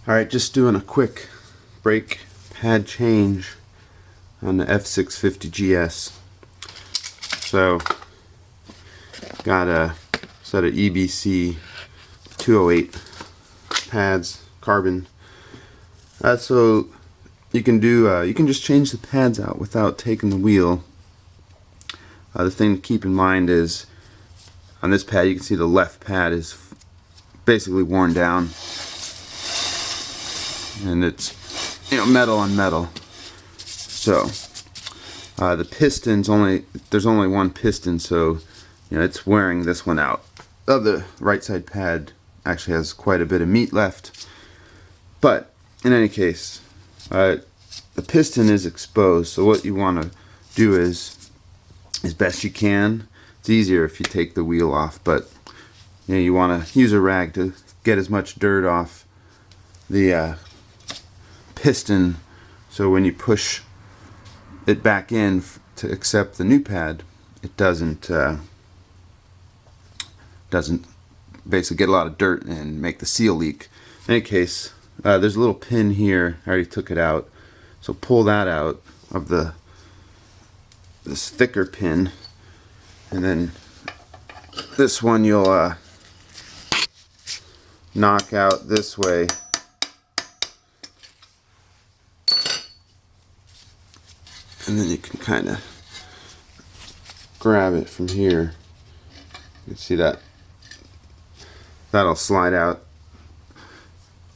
Alright, just doing a quick brake pad change on the F650 GS. So, got a set of EBC 208 pads, carbon. So you can just change the pads out without taking the wheel. The thing to keep in mind is on this pad, you can see the left pad is basically worn down, and it's metal on metal. So the pistons there's only one piston, so it's wearing this one out. The right side pad actually has quite a bit of meat left, but in any case, the piston is exposed. So what you want to do is, as best you can, it's easier if you take the wheel off, but you want to use a rag to get as much dirt off the piston, so when you push it back in to accept the new pad, it doesn't basically get a lot of dirt and make the seal leak. In any case, there's a little pin here. I already took it out, so pull that out of this thicker pin, and then this one you'll knock out this way, and then you can kind of grab it from here. You can see that that'll slide out.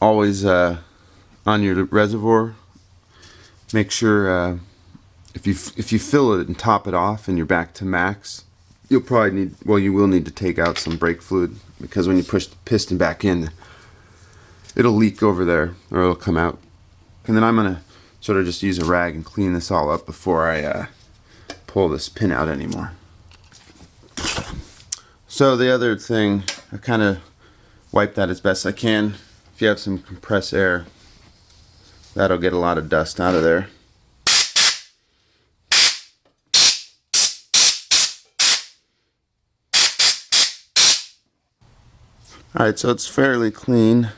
Always on your reservoir, make sure if you fill it and top it off and you're back to max, you'll probably you will need to take out some brake fluid, because when you push the piston back in, it'll leak over there, or it'll come out. And then I'm gonna sort of just use a rag and clean this all up before I pull this pin out anymore. So the other thing, I kind of wipe that as best I can. If you have some compressed air, that'll get a lot of dust out of there. Alright, so it's fairly clean.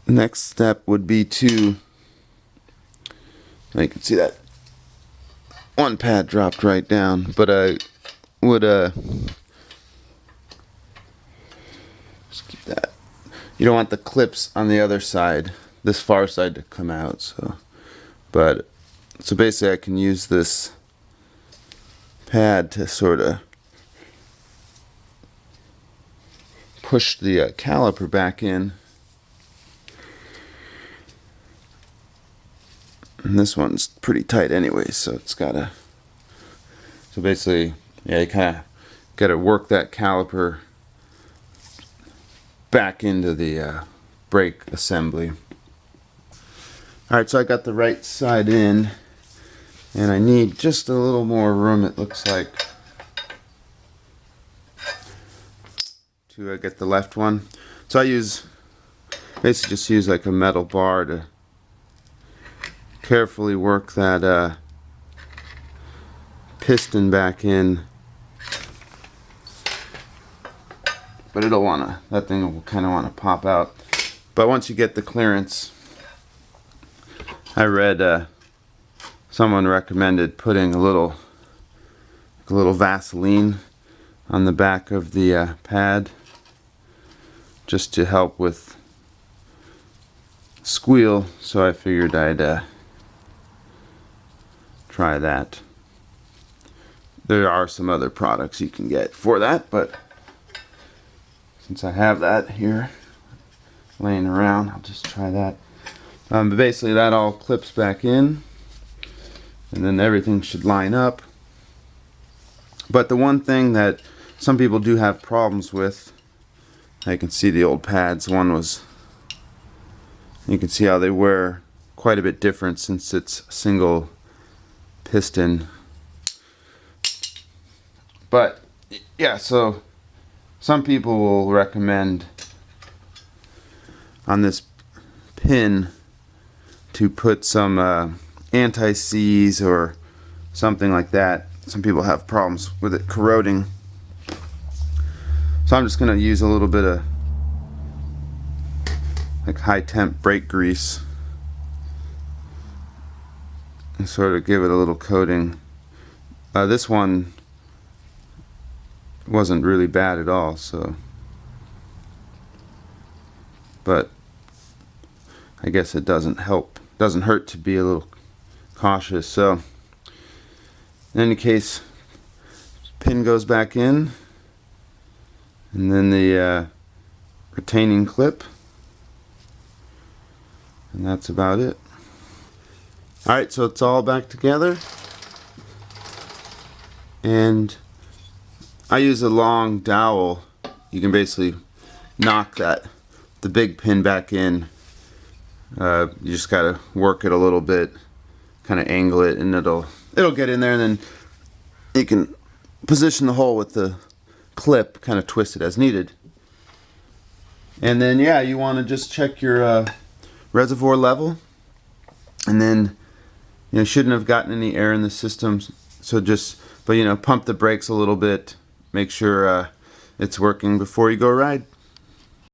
The next step would be to, you can see that one pad dropped right down, but I would just keep that. You don't want the clips on the other side, this far side, to come out. So basically I can use this pad to sort of push the caliper back in. And this one's pretty tight anyway, so it's gotta. So basically, you kind of gotta work that caliper back into the brake assembly. Alright, so I got the right side in, and I need just a little more room, it looks like, to get the left one. So I basically just use like a metal bar to carefully work that piston back in. But that thing will kind of want to pop out. But once you get the clearance, I read someone recommended putting a little Vaseline on the back of the pad, just to help with squeal. So I figured I'd try that. There are some other products you can get for that, but since I have that here laying around, I'll just try that. But basically that all clips back in, and then everything should line up. But the one thing that some people do have problems with, I can see the old pads, you can see how they wear quite a bit different since it's a single piston. But yeah, so some people will recommend on this pin to put some anti-seize or something like that. Some people have problems with it corroding. So I'm just going to use a little bit of like high temp brake grease and sort of give it a little coating. This one wasn't really bad at all, so, but I guess it doesn't hurt to be a little cautious. So in any case, pin goes back in, and then the retaining clip, and that's about it. Alright, so it's all back together, and I use a long dowel. You can basically knock the big pin back in. You just gotta work it a little bit, kind of angle it, and it'll get in there, and then you can position the hole with the clip, kind of twist it as needed. And then yeah, you want to just check your reservoir level, and then you shouldn't have gotten any air in the system, so but pump the brakes a little bit, make sure it's working before you go ride.